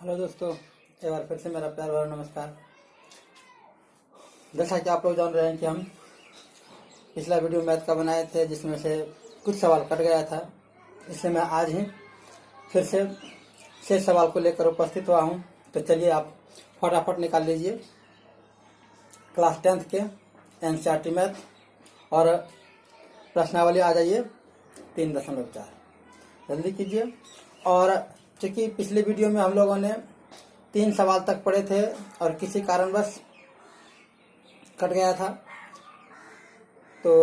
Hello दोस्तों, एक बार फिर से मेरा प्यार भरा नमस्कार। जैसा कि आप लोग जान रहे हैं कि हम पिछला वीडियो मैथ का बनाए थे जिसमें से कुछ सवाल कट गया था, इसलिए मैं आज ही फिर से शेष सवाल को लेकर उपस्थित हुआ हूं। तो चलिए आप फटाफट निकाल लीजिए क्लास 10th के एनसीईआरटी मैथ और प्रश्नावली आ जाइए 3.4 जल्दी कीजिए। और चूँकि पिछले वीडियो में हम लोगों ने 3 सवाल तक पढ़े थे और किसी कारणवश कट गया था, तो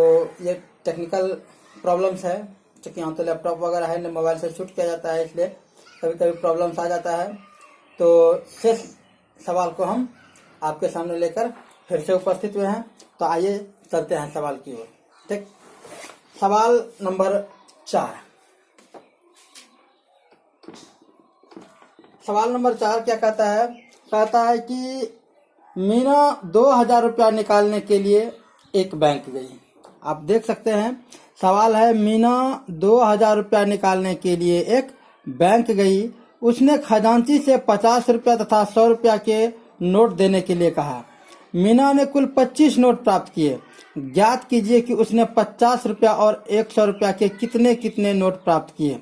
ये टेक्निकल प्रॉब्लम्स है। चूँकि यहाँ तो लैपटॉप वगैरह है, मोबाइल से शूट किया जाता है, इसलिए कभी कभी प्रॉब्लम्स आ जाता है। तो शेष सवाल को हम आपके सामने लेकर फिर से उपस्थित हुए हैं। तो आइए चलते हैं सवाल की ओर। ठीक, सवाल नंबर 4। सवाल नंबर 4 क्या कहता है? कहता है कि मीना 2000 रुपया निकालने के लिए एक बैंक गई। आप देख सकते हैं, सवाल है मीना 2000 रुपया निकालने के लिए एक बैंक गई। उसने खजांची से 50 रुपया तथा 100 रुपया के नोट देने के लिए कहा। मीना ने कुल 25 नोट प्राप्त किए। ज्ञात कीजिए कि उसने 50 रुपया और 100 रुपया के कितने कितने नोट प्राप्त किए।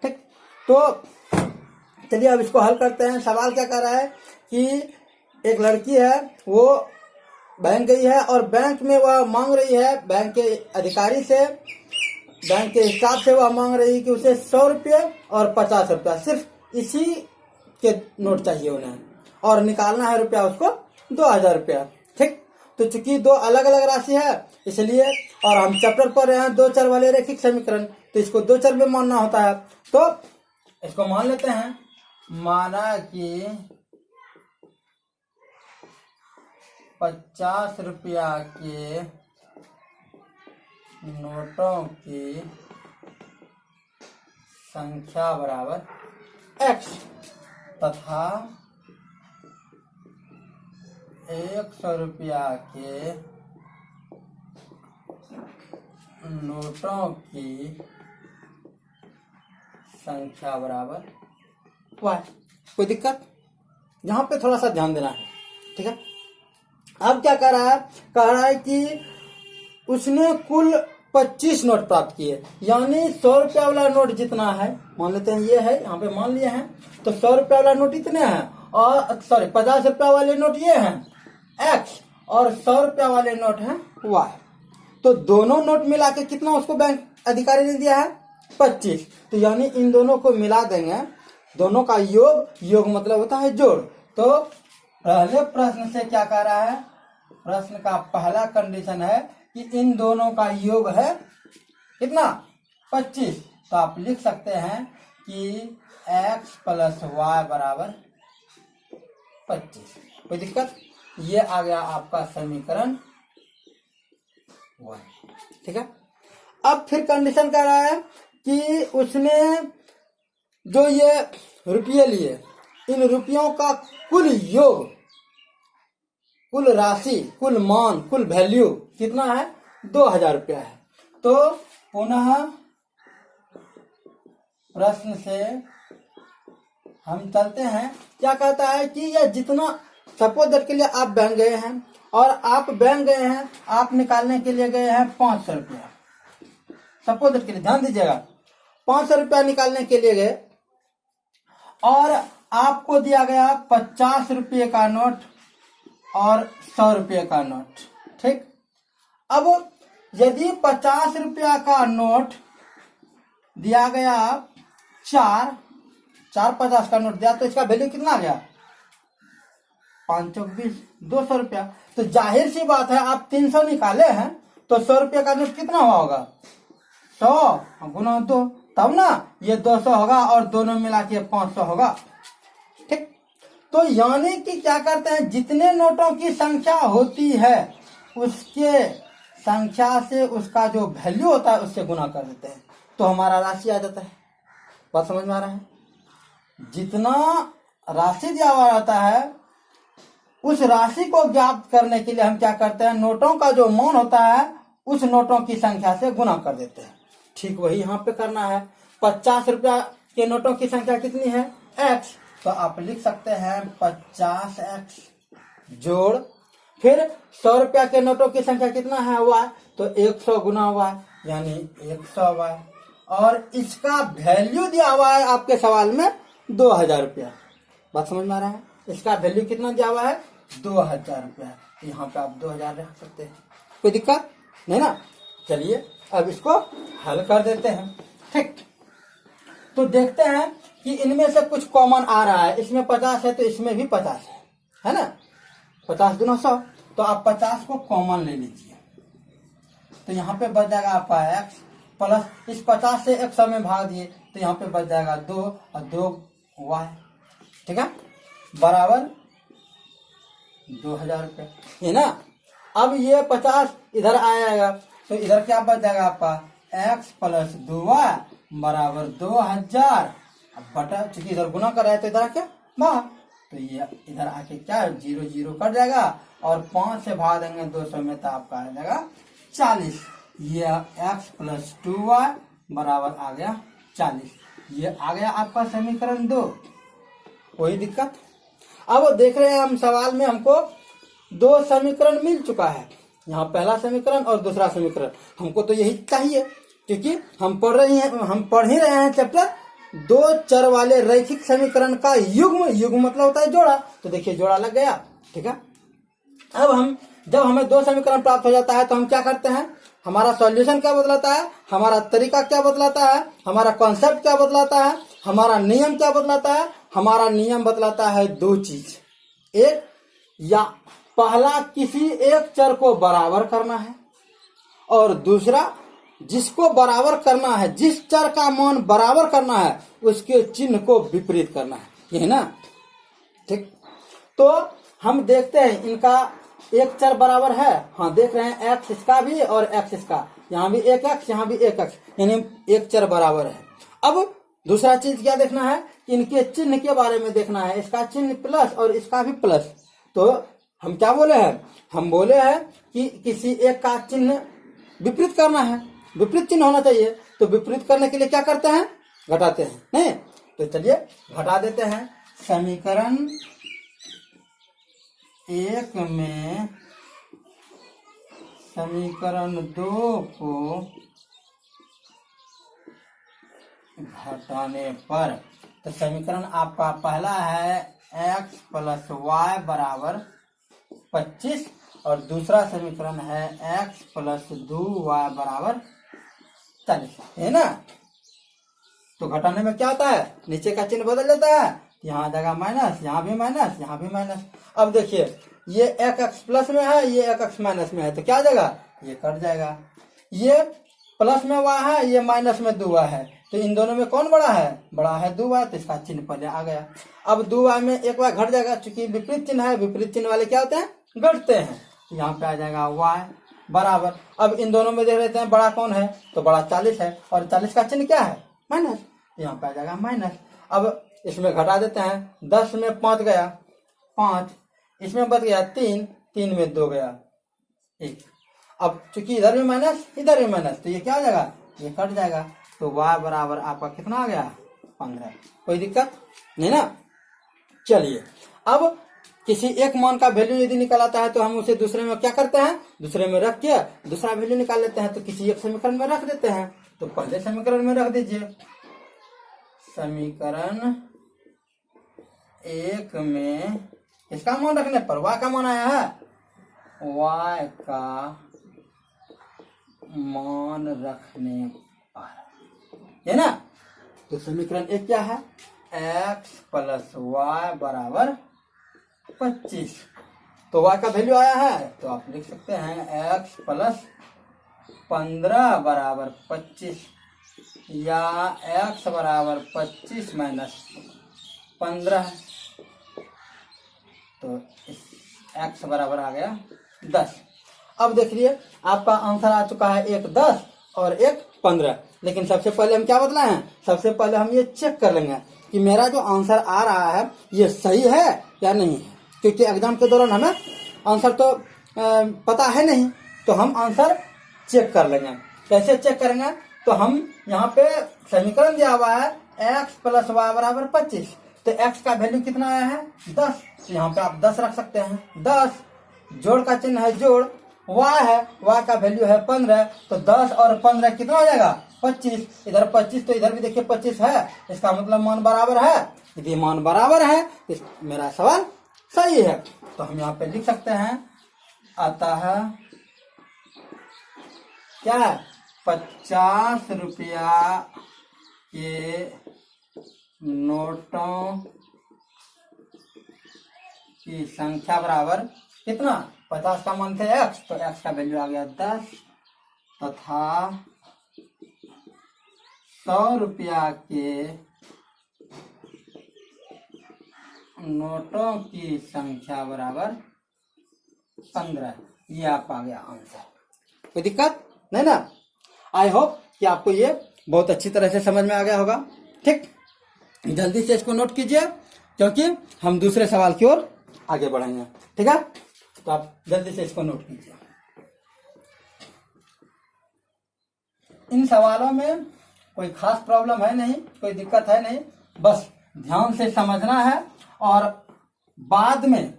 ठीक, तो चलिए अब इसको हल करते हैं। सवाल क्या कर रहा है कि एक लड़की है, वो बैंक गई है और बैंक में वह मांग रही है, बैंक के अधिकारी से, बैंक के स्टाफ से वह मांग रही है कि उसे 100 रुपये और 50 रुपया, सिर्फ इसी के नोट चाहिए उन्हें, और निकालना है रुपया उसको 2000 रुपया। ठीक, तो चूंकि दो अलग अलग राशि है इसलिए, और हम चैप्टर पढ़ रहे हैं 2 चर वाले रैखिक समीकरण, तो इसको 2 चर में मानना होता है। तो इसको मान लेते हैं। माना कि 50 रुपया के नोटों की संख्या बराबर x तथा 100 रुपया के नोटों की संख्या बराबर y। कोई दिक्कत? यहाँ पे थोड़ा सा ध्यान देना है, ठीक है। अब क्या कह रहा है? कह रहा है कि उसने कुल 25 नोट प्राप्त किए, यानी 100 रुपया वाला नोट जितना है, मान लेते हैं ये है, यहाँ पे मान लिए हैं, तो 100 रुपया वाला नोट इतने हैं, और 50 रुपया वाले नोट ये हैं x, और 100 रुपया वाले नोट हैं y। तो दोनों नोट मिला के कितना उसको बैंक अधिकारी ने दिया है? 25। तो यानी इन दोनों को मिला देंगे, दोनों का योग मतलब होता है जोड़। तो पहले प्रश्न से क्या कह रहा है? प्रश्न का पहला कंडीशन है कि इन दोनों का योग है कितना? 25। तो आप लिख सकते हैं कि x + y बराबर 25। कोई दिक्कत? ये आ गया आपका समीकरण y। ठीक है। अब फिर कंडीशन कह रहा है कि उसने जो ये रुपये लिए, इन रुपयों का कुल योग, कुल राशि, कुल मान, कुल वैल्यू कितना है? 2000 रुपया है। तो पुनः प्रश्न से हम चलते हैं। क्या कहता है कि यह जितना, सपोज दैट के लिए आप बैंक गए हैं, और आप बैंक गए हैं, आप निकालने के लिए गए हैं 500 रुपया। सपोज दैट के लिए ध्यान दीजिएगा, 500 रुपया निकालने के लिए गए और आपको दिया गया 50 रुपये का नोट और 100 रुपये का नोट। ठीक, अब यदि 50 रुपया का नोट दिया गया 4 50 का नोट दिया, तो इसका वैल्यू कितना आ गया? 5 चौक 20, 200 रुपया। तो जाहिर सी बात है, आप 300 निकाले हैं तो 100 रुपये का नोट कितना हुआ होगा? 100 गुना 2, तब ना ये 200 होगा, और दोनों मिला के 500 होगा। ठीक, तो यानी कि क्या करते हैं, जितने नोटों की संख्या होती है उसके संख्या से उसका जो वैल्यू होता है उससे गुना कर देते हैं, तो हमारा राशि आ जाता है। बात समझ में आ रहा है? जितना राशि दिया हुआ रहता है, उस राशि को ज्ञात करने के लिए हम क्या करते हैं, नोटों का जो मान होता है उस नोटों की संख्या से गुना कर देते हैं। ठीक वही यहाँ पे करना है। 50 रुपया के नोटों की संख्या कितनी है? x, तो आप लिख सकते हैं 50x जोड़ फिर 100 रुपया के नोटों की संख्या कितना है y, तो 100 गुना y यानी 100y। और इसका वैल्यू दिया हुआ है आपके सवाल में 2000 रुपया। बात समझ में आ रहा है? इसका वैल्यू कितना दिया हुआ है 2000 रुपया। तो यहाँ पे आप 2000 रख सकते हैं, कोई दिक्कत नहीं ना। चलिए अब इसको हल कर देते हैं। ठीक, तो देखते हैं कि इनमें से कुछ कॉमन आ रहा है। इसमें 50 है तो इसमें भी 50 है ना। 50 दूना 100, तो आप 50 को कॉमन ले लीजिए। तो यहाँ पे बच जाएगा आपका x प्लस इस 50 से 100 में भाग दिए तो यहाँ पे बच जाएगा 2 और 2y। ठीक है, बराबर 2000 रुपये है ना। अब ये 50 इधर आ जाएगा तो इधर क्या बच जाएगा आपका x प्लस 2y बराबर 2000। अब बटा, चूंकि इधर गुना कर रहा है तो इधर आके भाग, तो ये इधर आके क्या 0 0 कट जाएगा और 5 से भाग देंगे 200 में तो आपका आ जाएगा 40। ये x प्लस 2y बराबर आ गया 40। ये आ गया आपका समीकरण 2। कोई दिक्कत? अब देख रहे हैं हम सवाल में हमको 2 समीकरण मिल चुका है। यहाँ पहला समीकरण और दूसरा समीकरण, हमको तो यही चाहिए क्योंकि हम पढ़ ही रहे हैं चैप्टर 2 चर वाले रैखिक समीकरण का युग्म। युग्म मतलब होता है जोड़ा, तो देखिए जोड़ा लग गया। ठीक है, अब जब हमें 2 समीकरण प्राप्त हो जाता है तो हम क्या करते हैं, हमारा सॉल्यूशन क्या बदलाता है, हमारा तरीका क्या बदलाता है, हमारा कॉन्सेप्ट क्या बदलाता है, हमारा नियम क्या बदलाता है। हमारा नियम बदलाता है 2 चीज। एक, या पहला किसी एक चर को बराबर करना है और दूसरा जिसको बराबर करना है, जिस चर का मान बराबर करना है उसके चिन्ह को विपरीत करना है, ये ना। ठीक, तो हम देखते हैं इनका एक चर बराबर है। हाँ देख रहे हैं, x इसका भी और x इसका, यहाँ भी एक x यहाँ भी एक x, यानी एक चर बराबर है। अब दूसरा चीज क्या देखना है, इनके चिन्ह के बारे में देखना है। इसका चिन्ह प्लस और इसका भी प्लस। तो हम क्या बोले हैं, हम बोले हैं कि किसी एक का चिन्ह विपरीत करना है, विपरीत चिन्ह होना चाहिए। तो विपरीत करने के लिए क्या करते हैं, घटाते हैं। नहीं तो चलिए घटा देते हैं। समीकरण 1 में समीकरण 2 को घटाने पर, तो समीकरण आपका पहला है x प्लस वाई बराबर 25 और दूसरा समीकरण है x प्लस 2y बराबर 40, है ना। तो घटाने में क्या होता है, नीचे का चिन्ह बदल जाता है, यहाँ आ जाएगा माइनस, यहाँ भी माइनस, यहाँ भी माइनस। अब देखिए ये एक x प्लस में है, ये एक x माइनस में है, तो क्या आ जाएगा, ये कट जाएगा। ये प्लस में y है, ये माइनस में 2y है, तो इन दोनों में कौन बड़ा है, बड़ा है 2y, तो इसका चिन्ह पहले आ गया। अब 2y में एक बार घट जाएगा, चूंकि विपरीत चिन्ह है, विपरीत चिन्ह वाले क्या होते हैं, घटते हैं। यहाँ पे आ जाएगा y बराबर। अब इन दोनों में देख लेते हैं बड़ा कौन है, तो बड़ा 40 है और 40 का चिन्ह क्या है, माइनस, यहाँ पे आ जाएगा माइनस। अब इसमें घटा देते हैं, 10 में 5 गया 5, इसमें बच गया 3, 3 में 2 गया 1। अब चूंकि इधर भी माइनस इधर भी माइनस, तो ये क्या हो जाएगा, ये कट जाएगा। तो y बराबर आपका कितना आ गया, 15। कोई दिक्कत नहीं ना। चलिए अब किसी एक मान का वैल्यू यदि निकल आता है तो हम उसे दूसरे में क्या करते हैं, दूसरे में रख के दूसरा वैल्यू निकाल लेते हैं। तो किसी एक समीकरण में रख देते हैं, तो पहले समीकरण में रख दीजिए। समीकरण 1 में इसका मान रखने पर y का मान आया है, y का मान रखने पर, है ना। तो समीकरण 1 क्या है, x प्लस वाई बराबर 25। तो y का वैल्यू आया है, तो आप लिख सकते हैं x प्लस 15 बराबर 25, या x बराबर 25 माइनस 15, तो x बराबर आ गया 10। अब देखिए आपका आंसर आ चुका है, एक 10 और एक 15। लेकिन सबसे पहले हम क्या बदला है, सबसे पहले हम ये चेक कर लेंगे कि मेरा जो आंसर आ रहा है ये सही है या नहीं है, क्योंकि एग्जाम के दौरान हमें आंसर तो पता है नहीं, तो हम आंसर चेक कर लेंगे। कैसे चेक करेंगे, तो हम यहाँ पे समीकरण दिया हुआ है x प्लस वाई बराबर 25, तो x का वैल्यू कितना आया है 10, तो यहाँ पे आप 10 रख सकते हैं। 10 जोड़ का चिन्ह है जोड़, y है, y का वैल्यू है 15, तो 10 और 15 कितना हो जाएगा 25। इधर 25 तो इधर भी देखिए 25 है, इसका मतलब मान बराबर है। यदि मान बराबर है तो मेरा सवाल सही है। तो हम यहाँ पे लिख सकते हैं अतः क्या है 50 रुपया के नोटों की संख्या बराबर कितना 50 का मान थे x, तो x का वैल्यू आ गया 10 तथा 100 रुपया के नोटों की संख्या बराबर 15। ये आप आ गया आंसर। कोई दिक्कत नहीं ना? आई होप कि आपको ये बहुत अच्छी तरह से समझ में आ गया होगा। ठीक, जल्दी से इसको नोट कीजिए क्योंकि हम दूसरे सवाल की ओर आगे बढ़ेंगे। ठीक है, तो आप जल्दी से इसको नोट कीजिए। इन सवालों में कोई खास प्रॉब्लम है नहीं, कोई दिक्कत है नहीं, बस ध्यान से समझना है और बाद में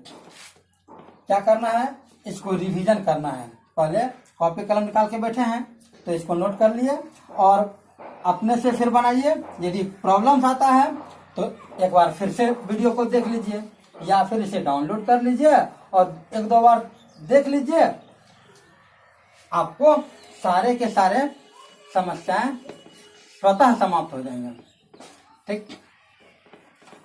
क्या करना है इसको रिवीजन करना है। पहले कॉपी कलम निकाल के बैठे हैं तो इसको नोट कर लिए और अपने से फिर बनाइए। यदि प्रॉब्लम्स आता है तो एक बार फिर से वीडियो को देख लीजिए या फिर इसे डाउनलोड कर लीजिए और एक दो बार देख लीजिए, आपको सारे के सारे समस्याएं स्वतः समाप्त हो जाएंगे। ठीक,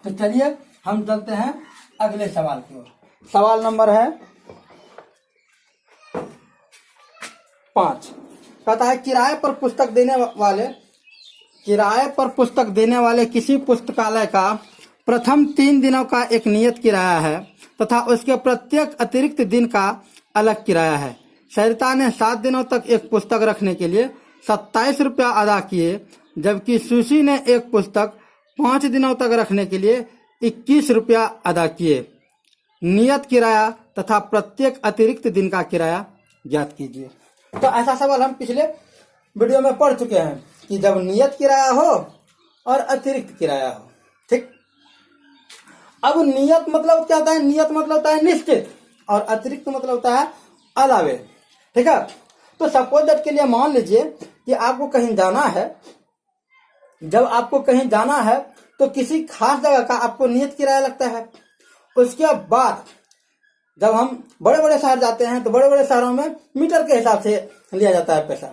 तो चलिए हम चलते हैं अगले सवाल की ओर। सवाल नंबर है 5। कहता है किराए पर पुस्तक देने वाले किसी पुस्तकालय का प्रथम 3 दिनों का एक नियत किराया है तथा उसके प्रत्येक अतिरिक्त दिन का अलग किराया है। सरिता ने 7 दिनों तक एक पुस्तक रखने के लिए 27 रुपया अदा किए, जबकि सुशी ने एक पुस्तक 5 दिनों तक रखने के लिए 21 रुपया अदा किए। नियत किराया तथा प्रत्येक अतिरिक्त दिन का किराया ज्ञात कीजिए। तो ऐसा सवाल हम पिछले वीडियो में पढ़ चुके हैं कि जब नियत किराया हो और अतिरिक्त किराया हो। ठीक, अब नियत मतलब क्या होता है? नियत मतलब होता है निश्चित और अतिरिक्त मतलब होता है अलावे। ठीक है, तो सपोज दैट के लिए मान लीजिए कि आपको कहीं जाना है। जब आपको कहीं जाना है तो किसी खास जगह का आपको नियत किराया लगता है। उसके बाद जब हम बड़े बड़े शहर जाते हैं तो बड़े बड़े शहरों में मीटर के हिसाब से लिया जाता है पैसा।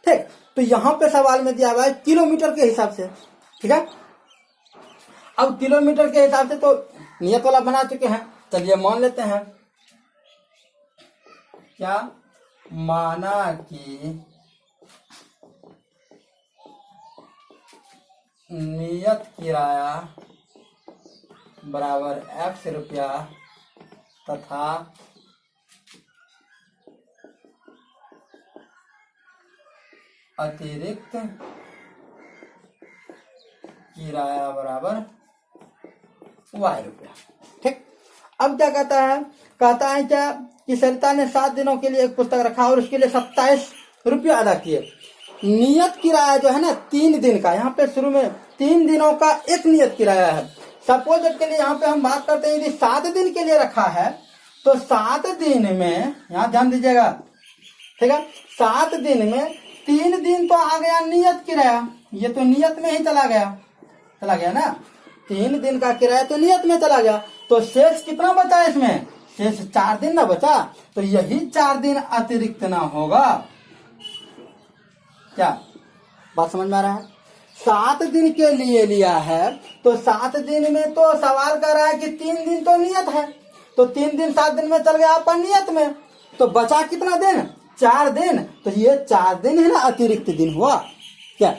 ठीक, तो यहाँ पे सवाल में दिया हुआ है किलोमीटर के हिसाब से। ठीक है, अब किलोमीटर के हिसाब से तो नियत वाला बना चुके हैं। चलिए मान लेते हैं, क्या माना कि नियत किराया बराबर x रुपया तथा अतिरिक्त किराया बराबर y रुपया। ठीक, अब क्या कहता है? कहता है क्या कि सरिता ने 7 दिनों के लिए एक पुस्तक रखा और उसके लिए 27 रुपया अदा किए। नियत किराया जो है ना 3 दिन का, यहाँ पे शुरू में 3 दिनों का एक नियत किराया है। सपोज के लिए यहाँ पे हम बात करते हैं यदि 7 दिन के लिए रखा है तो 7 दिन में, यहाँ ध्यान दीजिएगा, ठीक है, 7 दिन में 3 दिन तो आ गया नियत किराया, ये तो नियत में ही चला गया ना। 3 दिन का किराया तो नियत में चला गया, तो शेष कितना बचा इसमें? शेष 4 दिन ना बचा, तो यही 4 दिन अतिरिक्त ना होगा। क्या बात समझ में आ रहा है? 7 दिन के लिए लिया है तो 7 दिन में तो सवाल कर रहा है कि 3 दिन तो नियत है, तो 3 दिन 7 दिन में चल गया आपका नियत में, तो बचा कितना दिन? 4 दिन। तो ये 4 दिन है ना अतिरिक्त दिन हुआ। क्या?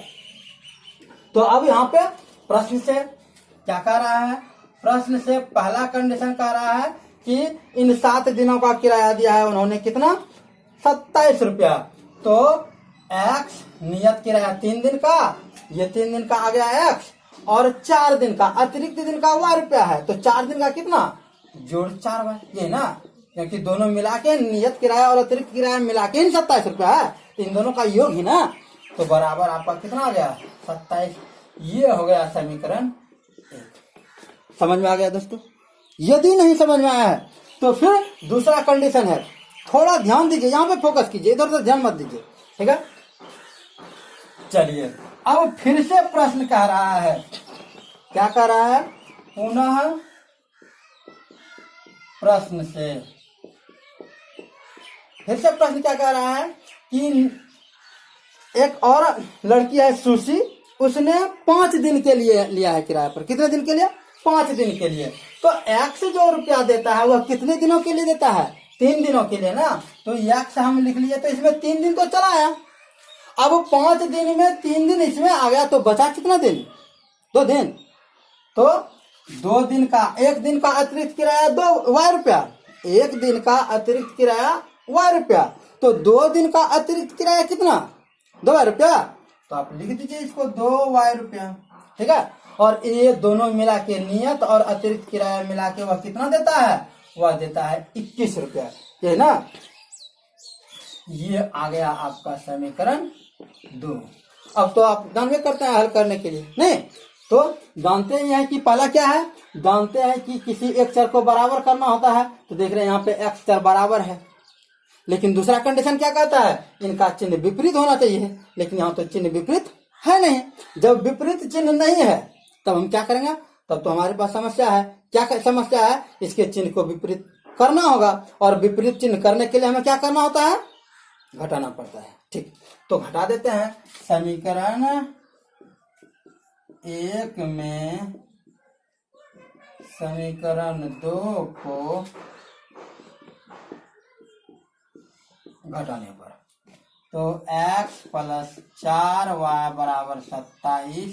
तो अब यहाँ पे प्रश्न से क्या कह रहा है? प्रश्न से पहला कंडीशन कह रहा है कि इन 7 दिनों का किराया दिया है उन्होंने कितना? 27 रुपया। तो x नियत किराया 3 दिन का, ये 3 दिन का आ गया x, और 4 दिन का अतिरिक्त दिन का y रुपया है, तो 4 दिन का कितना? जोड़ 4 ये ना, क्योंकि दोनों मिला के नियत किराया और अतिरिक्त किराया मिला के ही 27 रुपया है, तो इन दोनों का योग ही ना, तो बराबर आपका कितना आ गया? 27। ये हो गया समीकरण 1। समझ में आ गया दोस्तों? यदि नहीं समझ में आया है तो फिर दूसरा कंडीशन है, थोड़ा ध्यान दीजिए, यहाँ पे फोकस कीजिए, इधर उधर ध्यान मत दीजिए, ठीक है। चलिए अब फिर से प्रश्न कह रहा है, क्या कह रहा है, पुनः प्रश्न से, फिर से प्रश्न क्या कह रहा है कि एक और लड़की है सुशी, उसने 5 दिन के लिए लिया है किराए पर। कितने दिन के लिए? 5 दिन के लिए। तो एक्स जो रुपया देता है वह कितने दिनों के लिए देता है? 3 दिनों के लिए ना। तो एक्स हम लिख लिए, तो इसमें 3 दिन तो चला आया। अब 5 दिन में 3 दिन इसमें आ गया, तो बचा कितना दिन? 2 दिन। तो 2 दिन का, 1 दिन का अतिरिक्त किराया 2 वाई रुपया, 1 दिन का अतिरिक्त किराया वाई रुपया। तो 2 दिन का अतिरिक्त किराया कितना? 2 वाई रुपया। तो आप लिख दीजिए इसको 2 वाई रुपया, ठीक है। और ये दोनों मिला के, नियत और अतिरिक्त किराया मिला के वह कितना देता है? वह देता है 21 रुपया, ये ना। ये आ गया आपका समीकरण 2। अब तो आप जानवे करते हैं हल करने के लिए, नहीं तो जानते ही हैं कि पहला क्या है, जानते हैं कि किसी एक चर को बराबर करना होता है। तो देख रहे हैं यहाँ पे एक्स चर बराबर है, लेकिन दूसरा कंडीशन क्या कहता है, इनका चिन्ह विपरीत होना चाहिए, लेकिन यहाँ तो चिन्ह विपरीत है नहीं। जब विपरीत चिन्ह नहीं है तब हम क्या करेंगे? तब तो हमारे पास समस्या है। क्या समस्या है? इसके चिन्ह को विपरीत करना होगा, और विपरीत चिन्ह करने के लिए हमें क्या करना होता है? घटाना पड़ता है। ठीक, तो घटा देते हैं। समीकरण 1 में समीकरण 2 को घटाने पर, तो x + 4y = 27,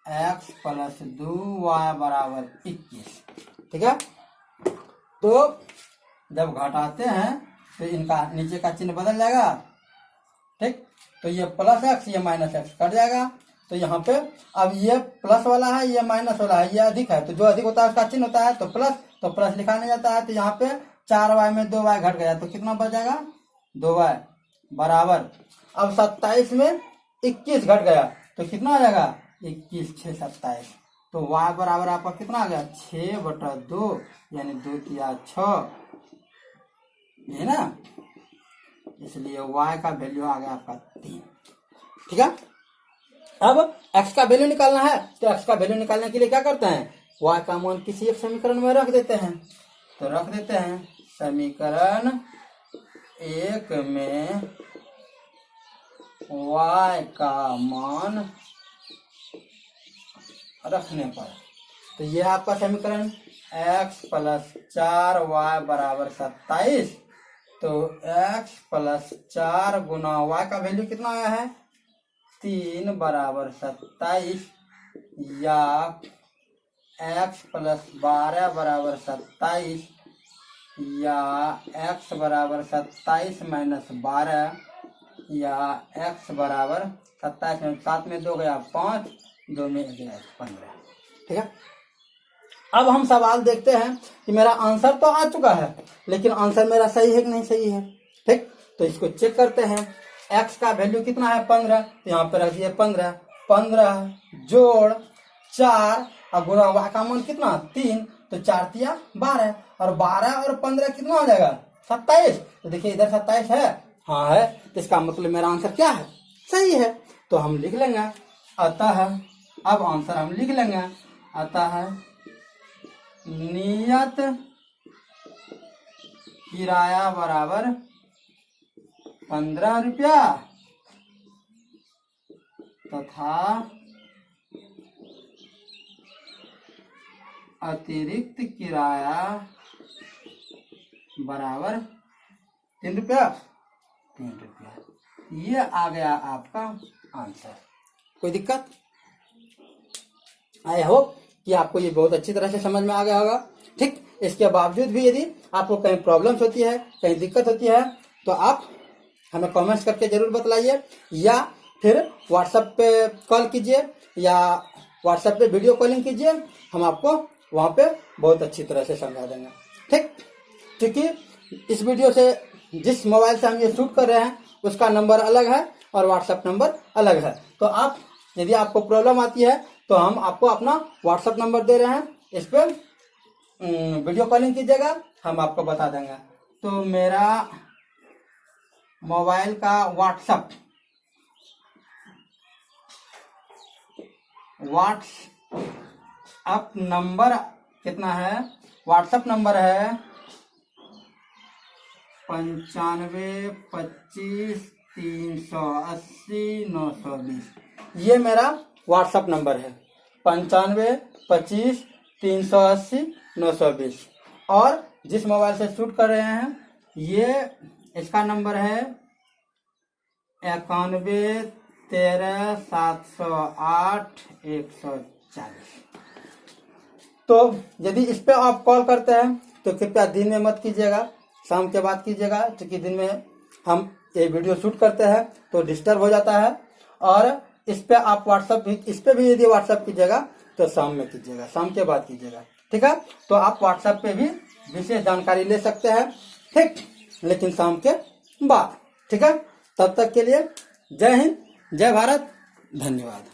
x + 2y = 21, ठीक है। तो जब घटाते हैं तो इनका नीचे का चिन्ह बदल जाएगा, ठीक। तो ये +x, ये -x कट जाएगा। तो यहाँ पे अब ये प्लस वाला है, ये माइनस वाला है, ये अधिक है, तो जो अधिक होता है उसका चिन्ह होता है तो प्लस, तो प्लस लिखा नहीं जाता है। तो यहाँ पे 4y में 2y घट गया, तो कितना बच जाएगा? 2y बराबर, अब 27 में 21 घट गया, तो कितना आ जाएगा? 21 6 27। तो y बराबर आपका कितना आ गया? 6/2, यानी 2 तिया 6, ये ना। इसलिए y का वैल्यू आ गया आपका 3, ठीक है। अब x का वैल्यू निकालना है, तो x का वैल्यू निकालने के लिए क्या करते हैं? y का मान किसी एक समीकरण में रख देते हैं। तो रख देते हैं समीकरण 1 में y का मान रखने पर, तो यह आपका समीकरण x + 4y = 27। तो x + 4 गुना y का वैल्यू कितना आया है? 3 = 27, या x + 12 = 27, या x = 27 - 12, या x = 27 में 7 में 2 गया 5, 2 में 1 गया 15, ठीक है। अब हम सवाल देखते हैं कि मेरा आंसर तो आ चुका है, लेकिन आंसर मेरा सही है कि नहीं सही है, ठीक। तो इसको चेक करते हैं। x का वैल्यू कितना है? 15, तो यहाँ पे रख दिए 15, 15 जोड़ 4 और गुना y का मान कितना? 3, तो 4 तिया 12, और 12 और 15 कितना हो जाएगा? 27। तो देखिए इधर 27 है, हाँ है, तो इसका मतलब मेरा आंसर क्या है? सही है। तो हम लिख लेंगे, अतः, अब आंसर हम लिख लेंगे, अतः नियत किराया बराबर 15 रुपया तथा अतिरिक्त किराया बराबर 3 रुपया। 3 रुपया, ये आ गया आपका आंसर। कोई दिक्कत? आई होप कि आपको ये बहुत अच्छी तरह से समझ में आ गया होगा, ठीक। इसके बावजूद भी यदि आपको कहीं प्रॉब्लम्स होती है, कहीं दिक्कत होती है, तो आप हमें कमेंट्स करके जरूर बतलाइए, या फिर व्हाट्सएप पे कॉल कीजिए, या व्हाट्सएप पे वीडियो कॉलिंग कीजिए, हम आपको वहाँ पे बहुत अच्छी तरह से समझा देंगे, ठीक। क्योंकि इस वीडियो से, जिस मोबाइल से हम ये शूट कर रहे हैं उसका नंबर अलग है और व्हाट्सएप नंबर अलग है। तो आप, यदि आपको प्रॉब्लम आती है तो हम आपको अपना व्हाट्सएप नंबर दे रहे हैं, इस पर वीडियो कॉलिंग कीजिएगा, हम आपको बता देंगे। तो मेरा मोबाइल का व्हाट्सअप नंबर कितना है? व्हाट्सअप नंबर है 9525380920। ये मेरा व्हाट्सअप नंबर है 9525380920। और जिस मोबाइल से शूट कर रहे हैं ये इसका नंबर है 9113708140। तो यदि इस पे आप कॉल करते हैं तो कृपया दिन में मत कीजिएगा, शाम के बाद कीजिएगा, क्योंकि दिन में हम ये वीडियो शूट करते हैं तो डिस्टर्ब हो जाता है। और इस पे आप इस पे भी यदि व्हाट्सएप कीजिएगा तो शाम में कीजिएगा, शाम के बाद कीजिएगा, ठीक है। तो आप व्हाट्सएप पे भी विशेष जानकारी ले सकते हैं, ठीक, लेकिन शाम के बाद, ठीक है। तब तक के लिए जय हिंद, जय भारत, धन्यवाद।